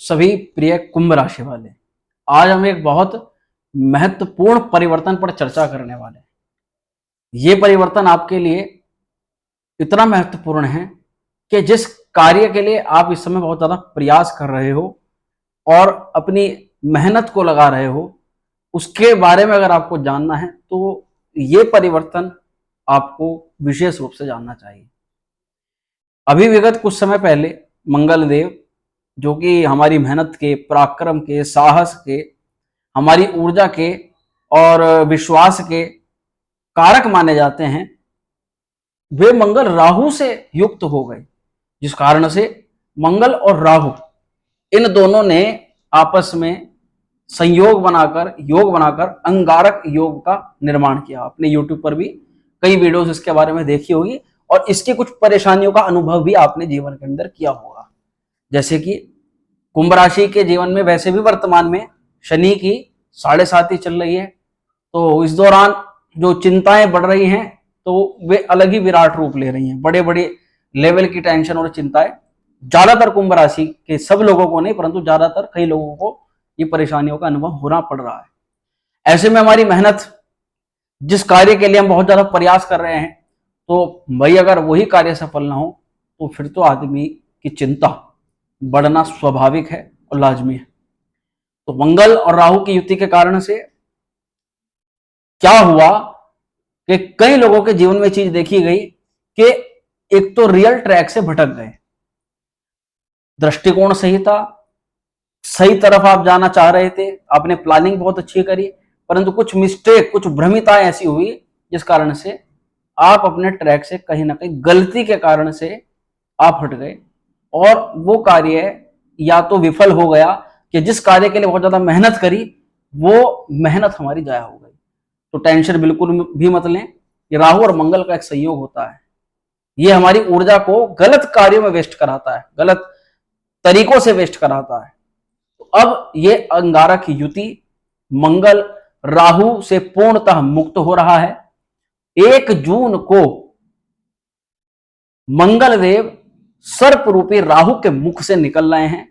सभी प्रिय कुंभ राशि वाले, आज हम एक बहुत महत्वपूर्ण परिवर्तन पर चर्चा करने वाले हैं। ये परिवर्तन आपके लिए इतना महत्वपूर्ण है कि जिस कार्य के लिए आप इस समय बहुत ज्यादा प्रयास कर रहे हो और अपनी मेहनत को लगा रहे हो, उसके बारे में अगर आपको जानना है तो ये परिवर्तन आपको विशेष रूप से जानना चाहिए। अभी विगत कुछ समय पहले मंगल देव, जो कि हमारी मेहनत के, पराक्रम के, साहस के, हमारी ऊर्जा के और विश्वास के कारक माने जाते हैं, वे मंगल राहु से युक्त हो गए, जिस कारण से मंगल और राहु इन दोनों ने आपस में संयोग बनाकर, योग बनाकर अंगारक योग का निर्माण किया। आपने यूट्यूब पर भी कई वीडियोस इसके बारे में देखी होगी और इसकी कुछ परेशानियों का अनुभव भी आपने जीवन के अंदर किया होगा। जैसे कि कुंभ राशि के जीवन में वैसे भी वर्तमान में शनि की 7.5 चल रही है, तो इस दौरान जो चिंताएं बढ़ रही हैं तो वे अलग ही विराट रूप ले रही हैं। बड़े बड़े लेवल की टेंशन और चिंताएं ज्यादातर कुंभ राशि के, सब लोगों को नहीं परंतु ज्यादातर कई लोगों को ये परेशानियों का अनुभव होना पड़ रहा है। ऐसे में हमारी मेहनत, जिस कार्य के लिए हम बहुत ज्यादा प्रयास कर रहे हैं, तो भाई अगर वही कार्य सफल ना हो तो फिर तो आदमी की चिंता बढ़ना स्वाभाविक है और लाजमी है। तो मंगल और राहु की युति के कारण से क्या हुआ कि कई लोगों के जीवन में चीज देखी गई कि एक तो रियल ट्रैक से भटक गए, दृष्टिकोण सही था, सही तरफ आप जाना चाह रहे थे, आपने प्लानिंग बहुत अच्छी करी, परंतु कुछ मिस्टेक, कुछ भ्रमिताएं ऐसी हुई जिस कारण से आप अपने ट्रैक से कहीं ना कहीं गलती के कारण से आप हट गए और वो कार्य या तो विफल हो गया कि जिस कार्य के लिए बहुत ज्यादा मेहनत करी वो मेहनत हमारी जाया हो गई। तो टेंशन बिल्कुल भी मत लें, ये राहु और मंगल का एक संयोग होता है। ये हमारी ऊर्जा को गलत कार्यों में वेस्ट कराता है, गलत तरीकों से वेस्ट कराता है। तो अब ये अंगारक युति मंगल राहु से पूर्णतः मुक्त हो रहा है। 1 जून को मंगल देव सर्प रूपी राहु के मुख से निकल रहे हैं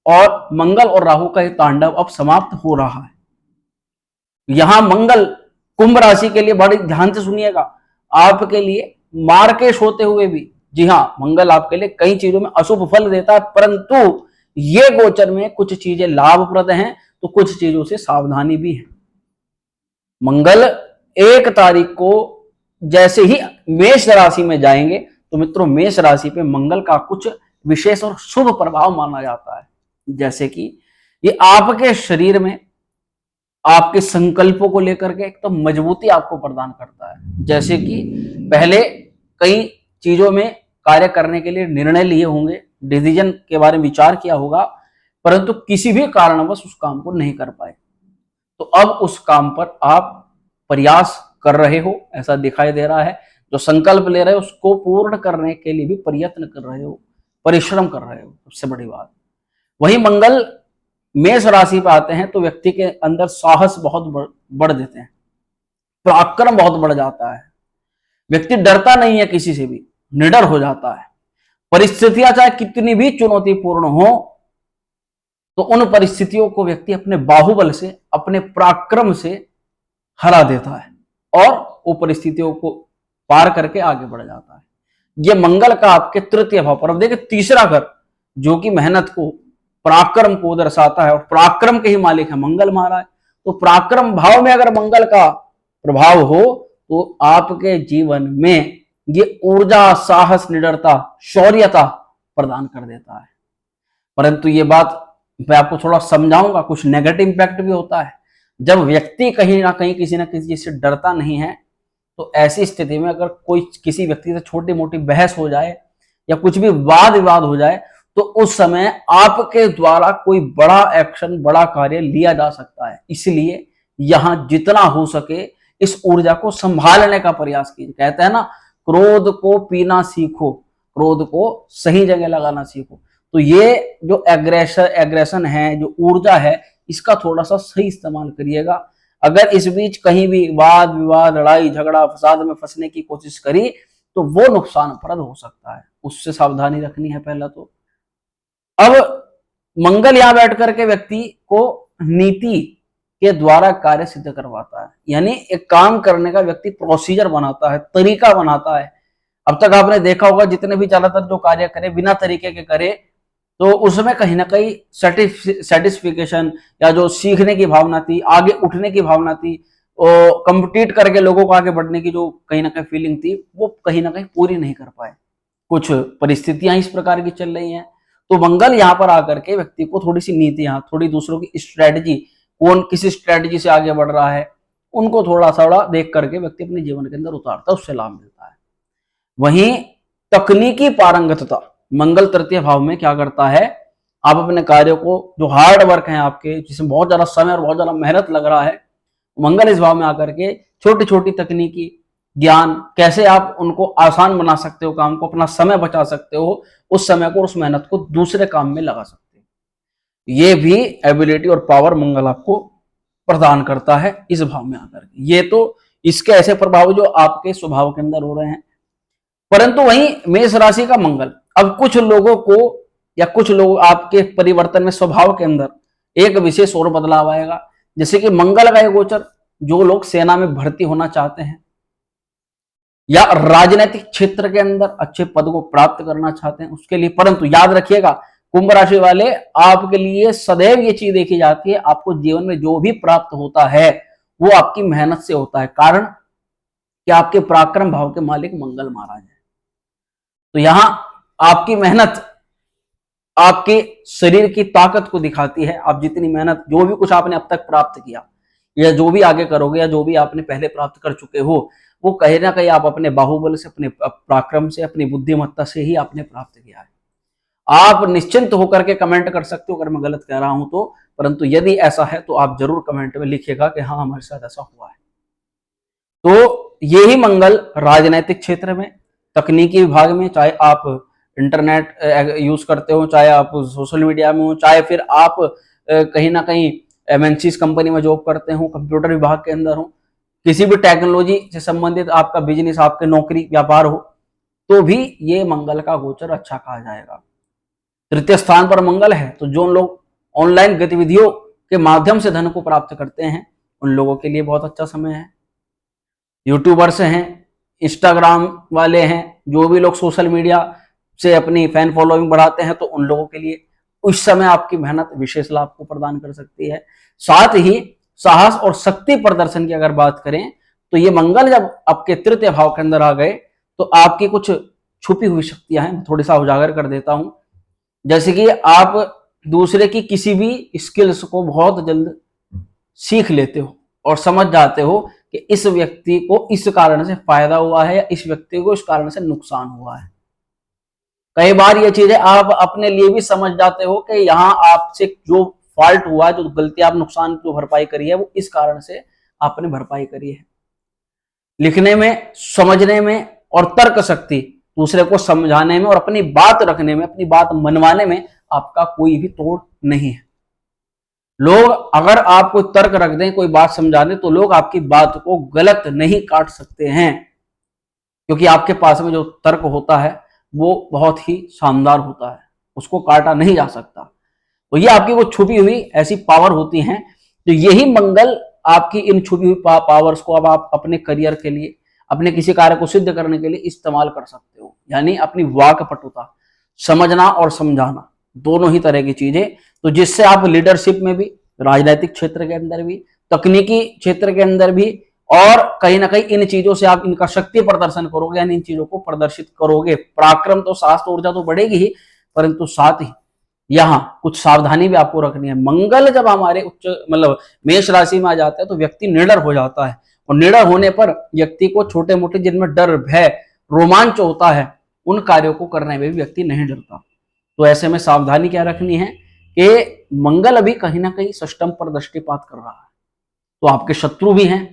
और मंगल और राहु का ये तांडव अब समाप्त हो रहा है। यहां मंगल कुंभ राशि के लिए बड़ी ध्यान से सुनिएगा, आपके लिए मार्केश होते हुए भी, जी हां, मंगल आपके लिए कई चीजों में अशुभ फल देता है, परंतु ये गोचर में कुछ चीजें लाभप्रद हैं तो कुछ चीजों से सावधानी भी है। मंगल 1 तारीख को जैसे ही मेष राशि में जाएंगे तो मित्रों, मेष राशि पे मंगल का कुछ विशेष और शुभ प्रभाव माना जाता है। जैसे कि ये आपके शरीर में आपके संकल्पों को लेकर के एक तो मजबूती आपको प्रदान करता है। जैसे कि पहले कई चीजों में कार्य करने के लिए निर्णय लिए होंगे, डिसीजन के बारे में विचार किया होगा, परंतु किसी भी कारणवश उस काम को नहीं कर पाए, तो अब उस काम पर आप प्रयास कर रहे हो, ऐसा दिखाई दे रहा है। जो संकल्प ले रहे हो उसको पूर्ण करने के लिए भी प्रयत्न कर रहे हो, परिश्रम कर रहे हो, सबसे बड़ी बात। वही मंगल मेष राशि पे आते हैं तो व्यक्ति के अंदर साहस बहुत बढ़ देते हैं, पराक्रम बहुत बढ़ जाता है, व्यक्ति डरता नहीं है किसी से भी, निडर हो जाता है। परिस्थितियां चाहे कितनी भी चुनौतीपूर्ण हो तो उन परिस्थितियों को व्यक्ति अपने बाहुबल से, अपने पराक्रम से हरा देता है और वो परिस्थितियों को पार करके आगे बढ़ जाता है। ये मंगल का आपके तृतीय भाव पर, अब देखिए तीसरा घर जो कि मेहनत को, पराक्रम को दर्शाता है और पराक्रम के ही मालिक है मंगल महाराज। तो पराक्रम भाव में अगर मंगल का प्रभाव हो तो आपके जीवन में ये ऊर्जा, साहस, निडरता, शौर्यता प्रदान कर देता है। परंतु ये बात मैं आपको थोड़ा समझाऊंगा, कुछ नेगेटिव इंपैक्ट भी होता है। जब व्यक्ति कहीं ना कहीं किसी ना किसी चीज से डरता नहीं है तो ऐसी स्थिति में अगर कोई किसी व्यक्ति से छोटी मोटी बहस हो जाए या कुछ भी वाद विवाद हो जाए तो उस समय आपके द्वारा कोई बड़ा एक्शन, बड़ा कार्य लिया जा सकता है। इसलिए यहां जितना हो सके इस ऊर्जा को संभालने का प्रयास कीजिए। कहते हैं ना, क्रोध को पीना सीखो, क्रोध को सही जगह लगाना सीखो। तो ये जो एग्रेशन है, जो ऊर्जा है, इसका थोड़ा सा सही इस्तेमाल करिएगा। अगर इस बीच कहीं भी वाद विवाद, लड़ाई झगड़ा, फसाद में फंसने की कोशिश करी तो वो नुकसानप्रद हो सकता है, उससे सावधानी रखनी है पहला तो। अब मंगल यहां बैठ करके व्यक्ति को नीति के द्वारा कार्य सिद्ध करवाता है, यानी एक काम करने का व्यक्ति प्रोसीजर बनाता है, तरीका बनाता है। अब तक आपने देखा होगा जितने भी ज्यादातर जो कार्य करे बिना तरीके के करे, तो उसमें कहीं ना कहीं सेटिस्फिकेशन या जो सीखने की भावना थी, आगे उठने की भावना थी, और कम्पीट करके लोगों को आगे बढ़ने की जो कहीं ना कहीं फीलिंग थी, वो कहीं ना कहीं पूरी नहीं कर पाए। कुछ परिस्थितियां इस प्रकार की चल रही हैं, तो मंगल यहाँ पर आकर के व्यक्ति को थोड़ी सी नीतियां, थोड़ी दूसरों की स्ट्रेटजी, कौन किस स्ट्रेटजी से आगे बढ़ रहा है, उनको थोड़ा सा देख करके व्यक्ति अपने जीवन के अंदर उतारता है, उससे लाभ मिलता है। वहीं तकनीकी पारंगतता मंगल तृतीय भाव में क्या करता है, आप अपने कार्यों को जो हार्ड वर्क है आपके, जिसमें बहुत ज्यादा समय और बहुत ज्यादा मेहनत लग रहा है, मंगल इस भाव में आकर के छोटी छोटी तकनीकी ज्ञान, कैसे आप उनको आसान बना सकते हो, काम को, अपना समय बचा सकते हो, उस समय को, उस मेहनत को दूसरे काम में लगा सकते हो। ये भी एबिलिटी और पावर मंगल आपको प्रदान करता है इस भाव में आकर के। ये तो इसके ऐसे प्रभाव जो आपके स्वभाव के अंदर हो रहे हैं। परंतु वहीं मेष राशि का मंगल अब कुछ लोगों को, या कुछ लोग आपके परिवर्तन में, स्वभाव के अंदर एक विशेष और बदलाव आएगा। जैसे कि मंगल का एक गोचर, जो लोग सेना में भर्ती होना चाहते हैं या राजनीतिक क्षेत्र के अंदर अच्छे पद को प्राप्त करना चाहते हैं, उसके लिए। परंतु याद रखिएगा कुंभ राशि वाले, आपके लिए सदैव ये चीज देखी जाती है, आपको जीवन में जो भी प्राप्त होता है वो आपकी मेहनत से होता है। कारण कि आपके पराक्रम भाव के मालिक मंगल महाराज है। तो यहां आपकी मेहनत आपके शरीर की ताकत को दिखाती है। आप जितनी मेहनत, जो भी कुछ आपने अब तक प्राप्त किया, या जो भी आगे करोगे, या जो भी आपने पहले प्राप्त कर चुके हो, वो कहीं ना कहीं आप अपने बाहुबल से, अपने पराक्रम से, अपनी बुद्धिमत्ता से ही आपने प्राप्त किया है। आप निश्चिंत होकर के कमेंट कर सकते हो अगर मैं गलत कह रहा हूं तो, परंतु यदि ऐसा है तो आप जरूर कमेंट में लिखिएगा कि हाँ हमारे साथ ऐसा हुआ है। तो यही मंगल राजनीतिक क्षेत्र में, तकनीकी विभाग में, चाहे आप इंटरनेट यूज करते हो, चाहे आप सोशल मीडिया में हो, चाहे फिर आप कहीं ना कहीं एमएनसीज कंपनी में जॉब करते हो, कंप्यूटर विभाग के अंदर हो, किसी भी टेक्नोलॉजी से संबंधित आपका बिजनेस, आपके नौकरी व्यापार हो, तो भी ये मंगल का गोचर अच्छा कहा जाएगा। तृतीय स्थान पर मंगल है, तो जो लोग ऑनलाइन गतिविधियों के माध्यम से धन को प्राप्त करते हैं, उन लोगों के लिए बहुत अच्छा समय है। यूट्यूबर्स हैं, इंस्टाग्राम वाले हैं, जो भी लोग सोशल मीडिया से अपनी फैन फॉलोइंग बढ़ाते हैं, तो उन लोगों के लिए उस समय आपकी मेहनत विशेष लाभ को प्रदान कर सकती है। साथ ही साहस और शक्ति प्रदर्शन की अगर बात करें, तो ये मंगल जब आपके तृतीय भाव के अंदर आ गए, तो आपकी कुछ छुपी हुई शक्तियां हैं, थोड़ी सा उजागर कर देता हूं। जैसे कि आप दूसरे की किसी भी स्किल्स को बहुत जल्द सीख लेते हो और समझ जाते हो कि इस व्यक्ति को इस कारण से फायदा हुआ है, या इस व्यक्ति को इस कारण से नुकसान हुआ है। कई बार ये चीजें आप अपने लिए भी समझ जाते हो कि यहाँ आपसे जो फॉल्ट हुआ, जो गलती, आप नुकसान जो भरपाई करी है, वो इस कारण से आपने भरपाई करी है। लिखने में, समझने में और तर्क शक्ति, दूसरे को समझाने में और अपनी बात रखने में, अपनी बात मनवाने में आपका कोई भी तोड़ नहीं है। लोग अगर आपको तर्क रख दें, कोई बात समझा दें, तो लोग आपकी बात को गलत नहीं काट सकते हैं, क्योंकि आपके पास में जो तर्क होता है वो बहुत ही शानदार होता है, उसको काटा नहीं जा सकता। तो ये आपकी वो छुपी हुई ऐसी पावर होती हैं। तो यही मंगल आपकी इन छुपी हुई पावर्स को अब आप अपने करियर के लिए, अपने किसी कार्य को सिद्ध करने के लिए इस्तेमाल कर सकते हो। यानी अपनी वाक्पटुता, समझना और समझाना, दोनों ही तरह की चीजें, तो जिससे आप लीडरशिप में भी, राजनीतिक क्षेत्र के अंदर भी, तकनीकी क्षेत्र के अंदर भी, और कहीं ना कहीं इन चीजों से आप इनका शक्ति प्रदर्शन करोगे, यानी इन चीजों को प्रदर्शित करोगे। पराक्रम तो, साहस तो, ऊर्जा तो बढ़ेगी ही, परंतु साथ ही यहां कुछ सावधानी भी आपको रखनी है। मंगल जब हमारे उच्च मतलब मेष राशि में आ जाता है, तो व्यक्ति निडर हो जाता है, और निडर होने पर व्यक्ति को छोटे मोटे जिनमें डर, भय, रोमांच होता है, उन कार्यों को करने में भी व्यक्ति नहीं डरता। तो ऐसे में सावधानी क्या रखनी है कि मंगल अभी कहीं ना कहीं षष्टम पर दृष्टिपात कर रहा है, तो आपके शत्रु भी हैं।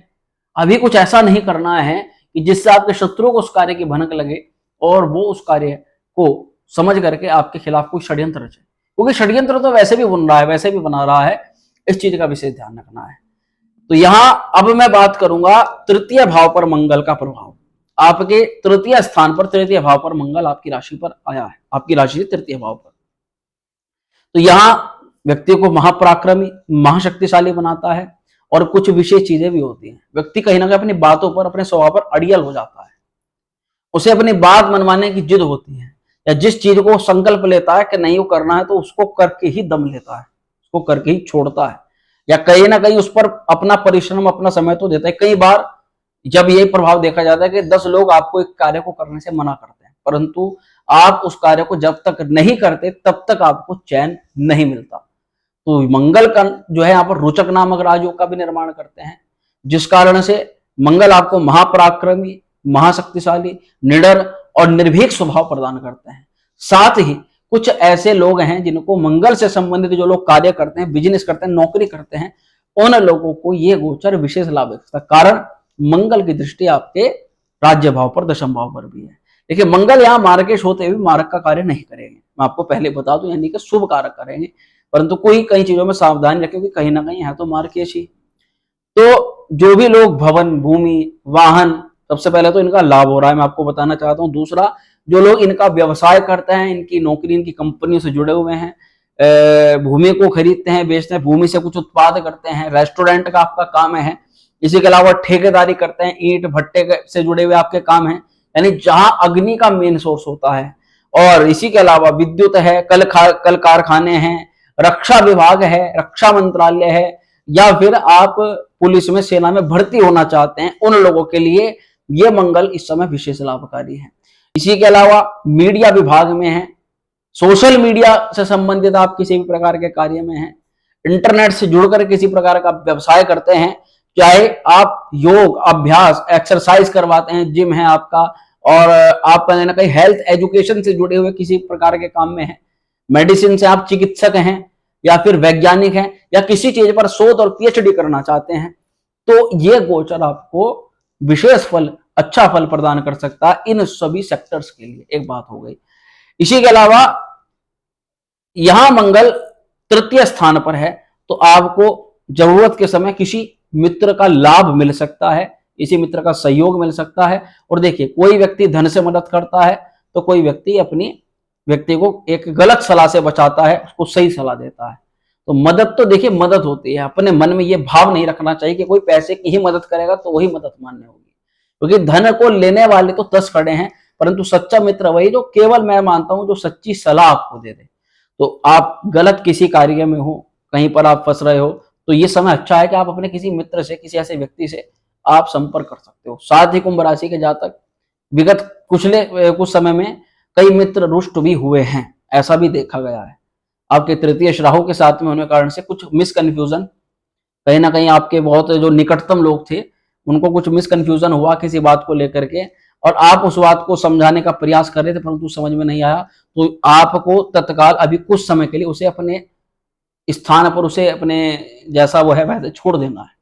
अभी कुछ ऐसा नहीं करना है कि जिससे आपके शत्रुओं को उस कार्य की भनक लगे और वो उस कार्य को समझ करके आपके खिलाफ कोई षड्यंत्र रचे, क्योंकि षड्यंत्र तो वैसे भी बन रहा है, वैसे भी बना रहा है। इस चीज का विशेष ध्यान रखना है। तो यहां अब मैं बात करूंगा तृतीय भाव पर मंगल का प्रभाव। आपके तृतीय स्थान पर, तृतीय भाव पर मंगल आपकी राशि पर आया है, आपकी राशि से तृतीय भाव पर। तो यहां व्यक्ति को महापराक्रमी, महाशक्तिशाली बनाता है, और कुछ विशेष चीजें भी होती हैं। व्यक्ति कहीं ना कहीं अपनी बातों पर, अपने स्वभाव पर अड़ियल हो जाता है, उसे अपनी बात मनवाने की जिद होती है, या जिस चीज को संकल्प लेता है कि नहीं वो करना है तो उसको करके ही दम लेता है, उसको करके ही छोड़ता है, या कहीं ना कहीं उस पर अपना परिश्रम, अपना समय तो देता है। कई बार जब यही प्रभाव देखा जाता है कि 10 लोग आपको एक कार्य को करने से मना करते हैं, परंतु आप उस कार्य को जब तक नहीं करते तब तक आपको चैन नहीं मिलता। तो मंगल का जो है यहाँ पर रोचक नामक राजयोग का भी निर्माण करते हैं, जिस कारण से मंगल आपको महापराक्रमी, महाशक्तिशाली, निडर और निर्भीक स्वभाव प्रदान करते हैं। साथ ही कुछ ऐसे लोग हैं जिनको मंगल से संबंधित जो लोग कार्य करते हैं, बिजनेस करते हैं, नौकरी करते हैं, उन लोगों को ये गोचर विशेष लाभ देता है। कारण मंगल की दृष्टि आपके राज्य भाव पर, दशम भाव पर भी है। देखिए मंगल यहाँ मार्गेश होते हुए मार्ग का कार्य नहीं करेंगे, मैं आपको पहले बता दूं, यानी कि शुभ कारक करेंगे, परंतु कोई कई चीजों में सावधानी रखें कि कहीं ना कहीं है तो मार्गेश ही। तो जो भी लोग भवन, भूमि, वाहन, सबसे पहले तो इनका लाभ हो रहा है, मैं आपको बताना चाहता हूँ। दूसरा, जो लोग इनका व्यवसाय करते हैं, इनकी नौकरी, इनकी कंपनियों से जुड़े हुए हैं, भूमि को खरीदते हैं, बेचते हैं, भूमि से कुछ उत्पाद करते हैं, रेस्टोरेंट का आपका काम है, इसी के अलावा ठेकेदारी करते हैं, ईंट भट्टे से जुड़े हुए आपके काम हैं, यानी जहां अग्नि का मेन सोर्स होता है, और इसी के अलावा विद्युत है, कल कारखाने हैं, रक्षा विभाग है, रक्षा मंत्रालय है, या फिर आप पुलिस में, सेना में भर्ती होना चाहते हैं, उन लोगों के लिए ये मंगल इस समय विशेष लाभकारी है। इसी के अलावा मीडिया विभाग में है, सोशल मीडिया से संबंधित आप किसी भी प्रकार के कार्य में हैं, इंटरनेट से जुड़कर किसी प्रकार का व्यवसाय करते हैं, चाहे आप योग, अभ्यास, एक्सरसाइज करवाते हैं, जिम है आपका, और आप कहीं ना कहीं हेल्थ एजुकेशन से जुड़े हुए किसी प्रकार के काम में हैं, मेडिसिन से आप चिकित्सक हैं, या फिर वैज्ञानिक हैं, या किसी चीज पर शोध और पीएचडी करना चाहते हैं, तो ये गोचर आपको विशेष फल, अच्छा फल प्रदान कर सकता है इन सभी सेक्टर्स के लिए। एक बात हो गई। इसी के अलावा यहां मंगल तृतीय स्थान पर है, तो आपको जरूरत के समय किसी मित्र का लाभ मिल सकता है, इसी मित्र का सहयोग मिल सकता है। और देखिए, कोई व्यक्ति धन से मदद करता है, तो कोई व्यक्ति को एक गलत सलाह से बचाता है, उसको सही सलाह देता है। तो मदद तो देखिए मदद होती है, अपने मन में ये भाव नहीं रखना चाहिए कि कोई पैसे की ही मदद करेगा तो वही मदद मान्य होगी, क्योंकि धन को लेने वाले तो 10 खड़े हैं, परंतु सच्चा मित्र वही जो केवल, मैं मानता हूं, जो सच्ची सलाह आपको दे दे। तो आप गलत किसी कार्य में हो, कहीं पर आप फंस रहे हो, तो ये समय अच्छा है कि आप अपने किसी मित्र से, किसी ऐसे व्यक्ति से आप संपर्क कर सकते हो। साथ ही कुंभ राशि के जातक विगत कुछ समय में कई मित्र रुष्ट भी हुए हैं, ऐसा भी देखा गया है। आपके तृतीय राहु के साथ में होने के कारण से कुछ मिसकन्फ्यूजन, कहीं ना कहीं आपके बहुत जो निकटतम लोग थे उनको कुछ मिसकन्फ्यूजन हुआ किसी बात को लेकर के, और आप उस बात को समझाने का प्रयास कर रहे थे परंतु समझ में नहीं आया, तो आपको तत्काल अभी कुछ समय के लिए उसे अपने स्थान पर, उसे अपने जैसा वो है वैसे छोड़ देना है।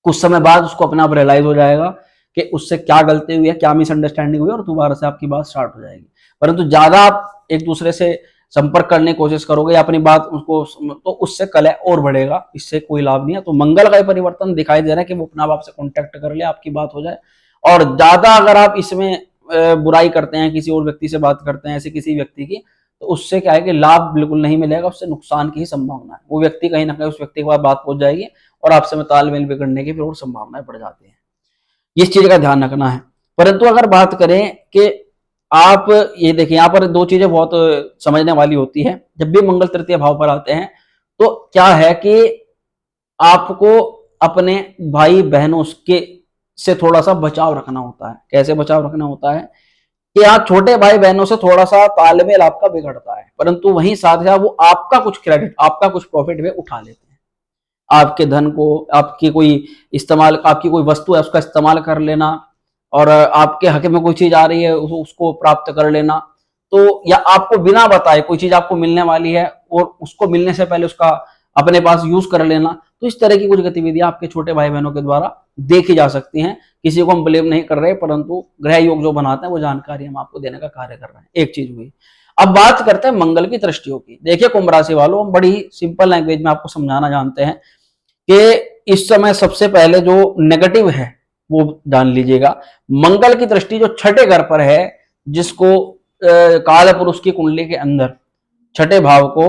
कुछ समय बाद उसको अपने आप रियलाइज हो जाएगा कि उससे क्या गलती हुई है, क्या मिसअंडरस्टैंडिंग हुई, और दोबारा से आपकी बात स्टार्ट हो जाएगी। परंतु ज्यादा आप एक दूसरे से संपर्क करने की कोशिश करोगे या अपनी बात उसको, तो उससे कलह और बढ़ेगा, इससे कोई लाभ नहीं है। तो मंगल का परिवर्तन दिखाई दे रहा है कि वो अपना आपसे कांटेक्ट कर ले, आपकी बात हो जाए। और ज्यादा अगर आप इसमें बुराई करते हैं, किसी और व्यक्ति से बात करते हैं, ऐसे किसी व्यक्ति की, तो उससे क्या है कि लाभ बिल्कुल नहीं मिलेगा, उससे नुकसान की ही संभावना है। वो व्यक्ति कहीं ना कहीं, उस व्यक्ति के पास बात पहुंच जाएगी और आपसे में तालमेल बिगड़ने की फिर और संभावनाएं बढ़ जाती हैं। इस चीज का ध्यान रखना है। परंतु अगर बात करें कि आप ये देखिए, यहाँ पर 2 चीजें बहुत समझने वाली होती है। जब भी मंगल तृतीय भाव पर आते हैं तो क्या है कि आपको अपने भाई बहनों के से थोड़ा सा बचाव रखना होता है। कैसे बचाव रखना होता है कि यहाँ छोटे भाई बहनों से थोड़ा सा तालमेल आपका बिगड़ता है, परंतु वहीं साथ ही वो आपका कुछ क्रेडिट, आपका कुछ प्रॉफिट वे उठा लेते हैं। आपके धन को, आपकी कोई वस्तु है उसका इस्तेमाल कर लेना, और आपके हक में कोई चीज आ रही है उसको प्राप्त कर लेना, तो या आपको बिना बताए कोई चीज आपको मिलने वाली है और उसको मिलने से पहले उसका अपने पास यूज कर लेना, तो इस तरह की कुछ गतिविधियां आपके छोटे भाई बहनों के द्वारा देखी जा सकती हैं। किसी को हम ब्लेम नहीं कर रहे, परंतु ग्रह योग जो बनाते हैं वो जानकारी हम आपको देने का कार्य कर रहे हैं। एक चीज हुई। अब बात करते हैं मंगल की दृष्टियों की। देखिए कुंभ राशि वालों, हम बड़ी सिंपल लैंग्वेज में आपको समझाना जानते हैं कि इस समय सबसे पहले जो नेगेटिव है वो जान लीजिएगा। मंगल की दृष्टि जो छठे घर पर है, जिसको काल पुरुष की कुंडली के अंदर छठे भाव को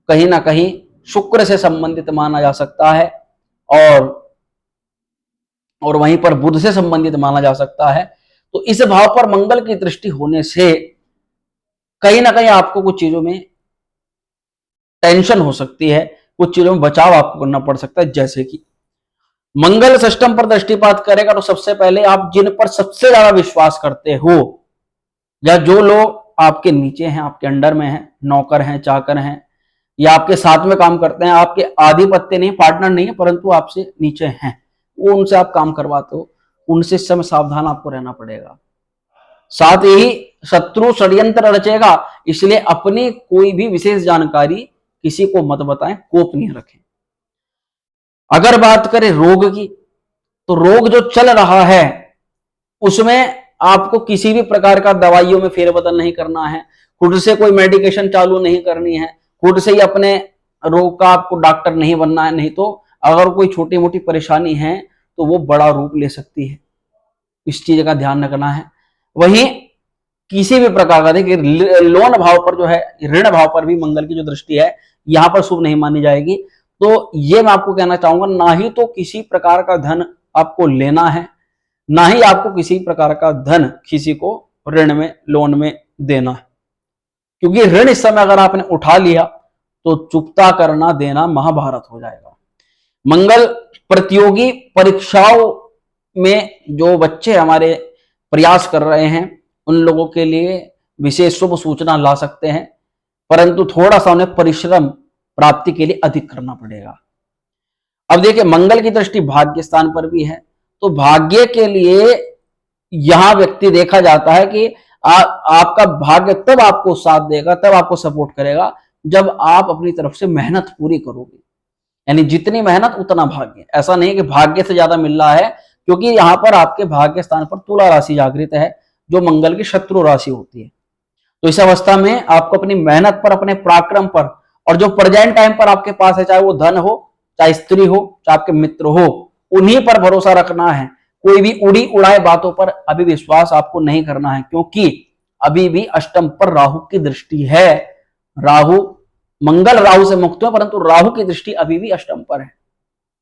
कहीं ना कहीं शुक्र से संबंधित माना जा सकता है, और वहीं पर बुध से संबंधित माना जा सकता है। तो इस भाव पर मंगल की दृष्टि होने से कहीं ना कहीं आपको कुछ चीजों में टेंशन हो सकती है, कुछ चीजों में बचाव आपको करना पड़ सकता है। जैसे कि मंगल षष्टम पर दृष्टिपात करेगा तो सबसे पहले आप जिन पर सबसे ज्यादा विश्वास करते हो, या जो लोग आपके नीचे हैं, आपके अंडर में हैं, नौकर हैं, चाकर हैं, या आपके साथ में काम करते हैं, आपके आधिपत्य नहीं, पार्टनर नहीं है, परंतु आपसे नीचे हैं, वो उनसे आप काम करवाते हो, उनसे इस समय सावधान आपको रहना पड़ेगा। साथ ही शत्रु षड्यंत्र रचेगा, इसलिए अपनी कोई भी विशेष जानकारी किसी को मत बताएं, गोपनीय रखें। अगर बात करें रोग की, तो रोग जो चल रहा है उसमें आपको किसी भी प्रकार का दवाइयों में फेरबदल नहीं करना है, खुद से कोई मेडिकेशन चालू नहीं करनी है, खुद से ही अपने रोग का आपको डॉक्टर नहीं बनना है। नहीं तो अगर कोई छोटी मोटी परेशानी है तो वो बड़ा रूप ले सकती है, इस चीज का ध्यान रखना है। वहीं किसी भी प्रकार का देखिए लोन भाव पर जो है, ऋण भाव पर भी मंगल की जो दृष्टि है यहां पर शुभ नहीं मानी जाएगी। तो ये मैं आपको कहना चाहूंगा, ना ही तो किसी प्रकार का धन आपको लेना है, ना ही आपको किसी प्रकार का धन किसी को ऋण में, लोन में देना है, क्योंकि ऋण इस समय अगर आपने उठा लिया तो चुकता करना देना महाभारत हो जाएगा। मंगल प्रतियोगी परीक्षाओं में जो बच्चे हमारे प्रयास कर रहे हैं उन लोगों के लिए विशेष शुभ सूचना ला सकते हैं, परंतु थोड़ा सा उन्हें परिश्रम प्राप्ति के लिए अधिक करना पड़ेगा। अब देखिए मंगल की दृष्टि भाग्य स्थान पर भी है, तो भाग्य के लिए यहां व्यक्ति देखा जाता है कि आपका भाग्य तब आपको साथ देगा, तब आपको सपोर्ट करेगा जब आप अपनी तरफ से मेहनत पूरी करोगे। यानी जितनी मेहनत उतना भाग्य, ऐसा नहीं कि भाग्य से ज्यादा मिल रहा है, क्योंकि यहां पर आपके भाग्य स्थान पर तुला राशि जागृत है जो मंगल की शत्रु राशि होती है। तो इस अवस्था में आपको अपनी मेहनत पर, अपने पराक्रम पर, और जो प्रेजेंट टाइम पर आपके पास है, चाहे वो धन हो, चाहे स्त्री हो, चाहे आपके मित्र हो, उन्हीं पर भरोसा रखना है। कोई भी उड़ी उड़ाए बातों पर अभी विश्वास आपको नहीं करना है, क्योंकि अभी भी अष्टम पर राहु की दृष्टि है। राहु, मंगल राहु से मुक्त है, परंतु राहु की दृष्टि अभी भी अष्टम पर है।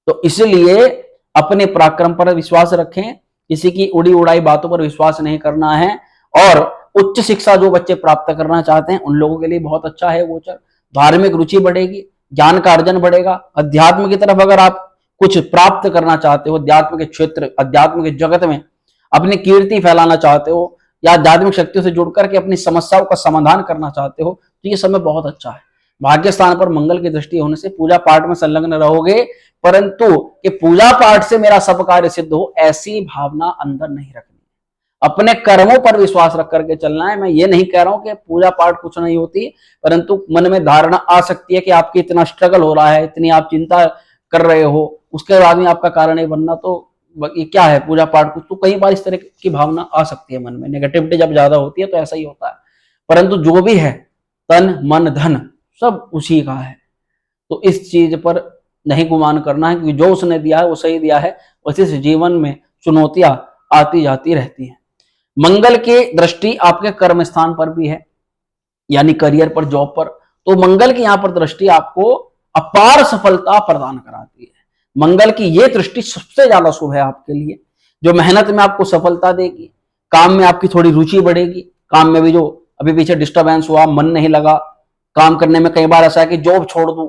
तो इसलिए अपने पराक्रम पर विश्वास रखें, किसी की उड़ी उड़ाई बातों पर विश्वास नहीं करना है। और उच्च शिक्षा जो बच्चे प्राप्त करना चाहते हैं उन लोगों के लिए बहुत अच्छा है गोचर। धार्मिक रुचि बढ़ेगी, ज्ञान का अर्जन बढ़ेगा। अध्यात्म की तरफ अगर आप कुछ प्राप्त करना चाहते हो, अध्यात्म के क्षेत्र, अध्यात्म के जगत में अपनी कीर्ति फैलाना चाहते हो, या आध्यात्मिक शक्तियों से जुड़ करके अपनी समस्याओं का समाधान करना चाहते हो, तो ये समय बहुत अच्छा है। भाग्य स्थान पर मंगल की दृष्टि होने से पूजा पाठ में संलग्न रहोगे, परंतु कि पूजा पाठ से मेरा सब कार्य सिद्ध हो, ऐसी भावना अंदर नहीं रखनी। अपने कर्मों पर विश्वास रख करके चलना है। मैं ये नहीं कह रहा हूं कि पूजा पाठ कुछ नहीं होती, परंतु मन में धारणा आ सकती है कि आपकी इतना स्ट्रगल हो रहा है, इतनी आप चिंता कर रहे हो, उसके बाद में आपका कारण नहीं बनना, तो ये क्या है पूजा पाठ कुछ। तो कई बार इस तरह की भावना आ सकती है मन में, नेगेटिविटी जब ज्यादा होती है तो ऐसा ही होता है। परंतु जो भी है, तन मन धन सब उसी का है, तो इस चीज पर नहीं गुमान करना है, क्योंकि जो उसने दिया है वो सही दिया है। वैसे से जीवन में चुनौतियां आती जाती रहती हैं। मंगल की दृष्टि आपके कर्म स्थान पर भी है, यानी करियर पर, जॉब पर। तो मंगल की यहां पर दृष्टि आपको अपार सफलता प्रदान कराती है। मंगल की यह दृष्टि सबसे ज्यादा शुभ है आपके लिए, जो मेहनत में आपको सफलता देगी, काम में आपकी थोड़ी रुचि बढ़ेगी। काम में भी जो अभी पीछे डिस्टर्बेंस हुआ, मन नहीं लगा काम करने में, कई बार ऐसा है कि जॉब छोड़ दूं,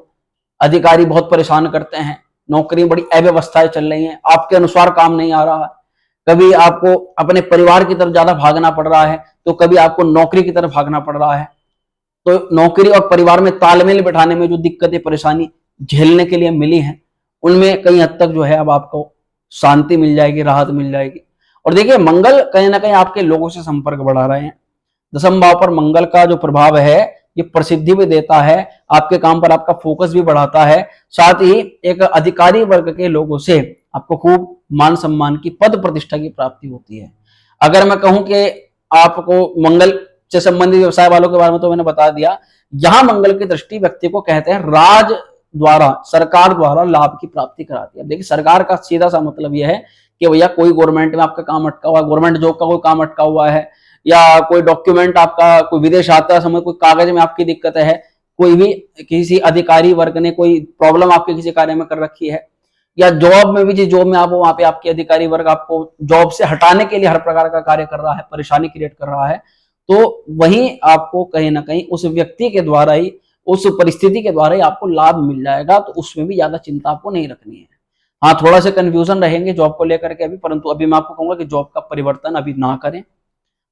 अधिकारी बहुत परेशान करते हैं, नौकरी में बड़ी अव्यवस्थाएं चल रही हैं, आपके अनुसार काम नहीं आ रहा है, कभी आपको अपने परिवार की तरफ ज्यादा भागना पड़ रहा है, तो कभी आपको नौकरी की तरफ भागना पड़ रहा है। तो नौकरी और परिवार में तालमेल बैठाने में जो दिक्कतें, परेशानी झेलने के लिए मिली हैं, उनमें कई हद तक जो है अब आपको शांति मिल जाएगी, राहत मिल जाएगी। और देखिए मंगल कहीं ना कहीं आपके लोगों से संपर्क बढ़ा रहे हैं। दसम भाव पर मंगल का जो प्रभाव है ये प्रसिद्धि भी देता है, आपके काम पर आपका फोकस भी बढ़ाता है। साथ ही एक अधिकारी वर्ग के लोगों से आपको खूब मान सम्मान की, पद प्रतिष्ठा की प्राप्ति होती है। अगर मैं कहूं कि आपको मंगल से संबंधित व्यवसाय वालों के बारे में तो मैंने बता दिया, यहां मंगल की दृष्टि व्यक्ति को कहते हैं राज द्वारा, सरकार द्वारा लाभ की प्राप्ति कराती है। देखिए सरकार का सीधा सा मतलब यह है कि भैया कोई गवर्नमेंट में आपका काम अटका हुआ है, गवर्नमेंट जॉब का कोई काम अटका हुआ है, या कोई डॉक्यूमेंट आपका, कोई विदेश यात्रा समय कोई कागज में आपकी दिक्कत है, कोई भी किसी अधिकारी वर्ग ने कोई प्रॉब्लम आपके किसी कार्य में कर रखी है, या जॉब में भी जिस जॉब में आप हो वहां पे आपके अधिकारी वर्ग आपको जॉब से हटाने के लिए हर प्रकार का कार्य कर रहा है, परेशानी क्रिएट कर रहा है, तो वहीं आपको कहीं ना कहीं उस व्यक्ति के द्वारा ही, उस परिस्थिति के द्वारा ही आपको लाभ मिल जाएगा। तो उसमें भी ज्यादा चिंता आपको नहीं रखनी है। हाँ, थोड़ा सा कंफ्यूजन रहेंगे जॉब को लेकर के अभी, परंतु अभी मैं आपको कहूंगा कि जॉब का परिवर्तन अभी ना करें।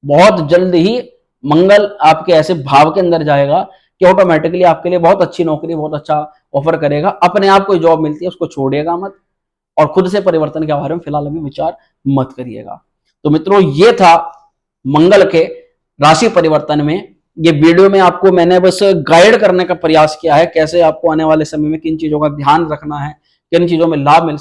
बहुत जल्द ही मंगल आपके ऐसे भाव के अंदर जाएगा कि ऑटोमेटिकली आपके लिए बहुत अच्छी नौकरी, बहुत अच्छा ऑफर करेगा। अपने आप कोई जॉब मिलती है उसको छोड़िएगा मत, और खुद से परिवर्तन के बारे में फिलहाल अभी विचार मत करिएगा। तो मित्रों, ये था मंगल के राशि परिवर्तन में। ये वीडियो में आपको मैंने बस गाइड करने का प्रयास किया है, कैसे आपको आने वाले समय में किन चीजों का ध्यान रखना है, किन चीजों में लाभ मिल